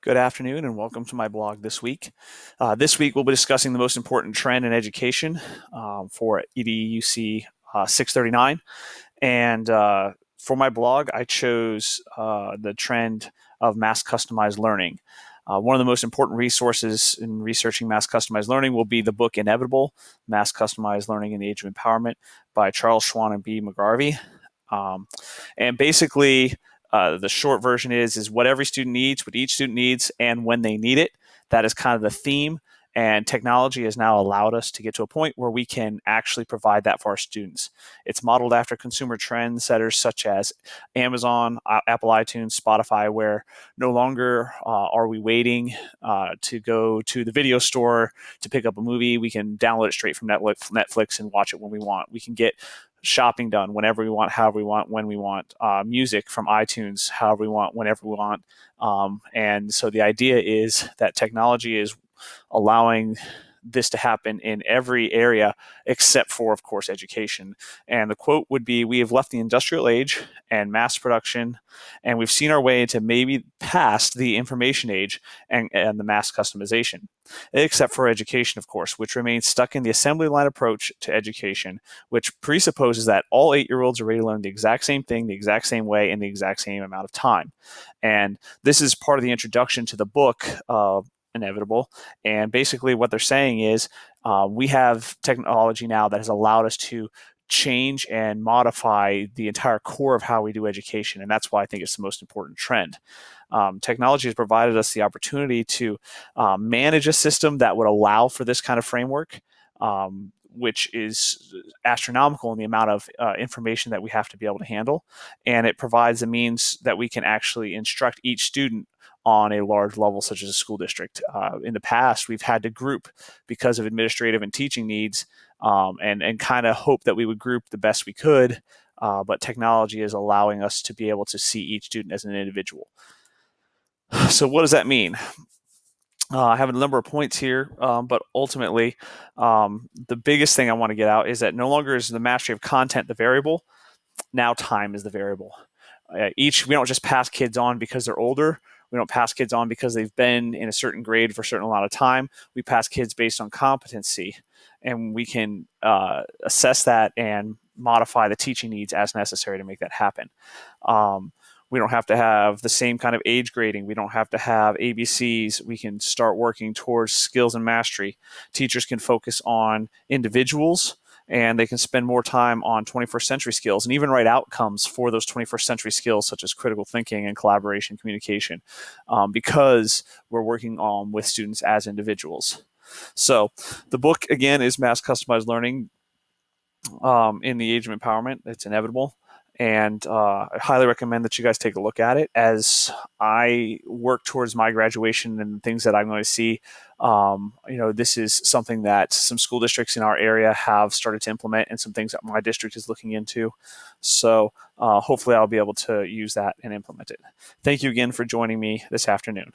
Good afternoon and welcome to my blog this week. This week we'll be discussing the most important trend in education for EDUC 639. And for my blog, I chose the trend of mass customized learning. One of the most important resources in researching mass customized learning will be the book Inevitable, Mass Customized Learning in the Age of Empowerment by Charles Schwab and B. McGarvey. And basically, the short version is what every student needs, what each student needs, and when they need it. That is kind of the theme. And technology has now allowed us to get to a point where we can actually provide that for our students. It's modeled after consumer trend setters such as Amazon, Apple iTunes, Spotify, where no longer are we waiting to go to the video store to pick up a movie. We can download it straight from Netflix and watch it when we want. We can get shopping done whenever we want, however we want, when we want, music from iTunes, however we want, whenever we want. And so the idea is that technology is allowing this to happen in every area except for, of course, education. And the quote would be, "We have left the industrial age and mass production, and we've seen our way into maybe past the information age and the mass customization, except for education, of course, which remains stuck in the assembly line approach to education, which presupposes that all 8-year-olds are ready to learn the exact same thing, the exact same way, in the exact same amount of time." And this is part of the introduction to the book Inevitable. And basically what they're saying is we have technology now that has allowed us to change and modify the entire core of how we do education. And that's why I think it's the most important trend. Technology has provided us the opportunity to manage a system that would allow for this kind of framework, which is astronomical in the amount of information that we have to be able to handle. And it provides a means that we can actually instruct each student on a large level, such as a school district. In the past, we've had to group because of administrative and teaching needs, and kind of hope that we would group the best we could, but technology is allowing us to be able to see each student as an individual. So what does that mean? I have a number of points here, but ultimately, the biggest thing I want to get out is that no longer is the mastery of content the variable. Now time is the variable. We don't just pass kids on because they're older. We don't pass kids on because they've been in a certain grade for a certain amount of time. We pass kids based on competency, and we can assess that and modify the teaching needs as necessary to make that happen. We don't have to have the same kind of age grading. We don't have to have ABCs. We can start working towards skills and mastery. Teachers can focus on individuals, and they can spend more time on 21st century skills and even write outcomes for those 21st century skills, such as critical thinking and collaboration, communication, because we're working on with students as individuals. So the book, again, is Mass Customized Learning in the Age of Empowerment. It's Inevitable. And I highly recommend that you guys take a look at it as I work towards my graduation and things that I'm going to see. This is something that some school districts in our area have started to implement, and some things that my district is looking into. So hopefully I'll be able to use that and implement it. Thank you again for joining me this afternoon.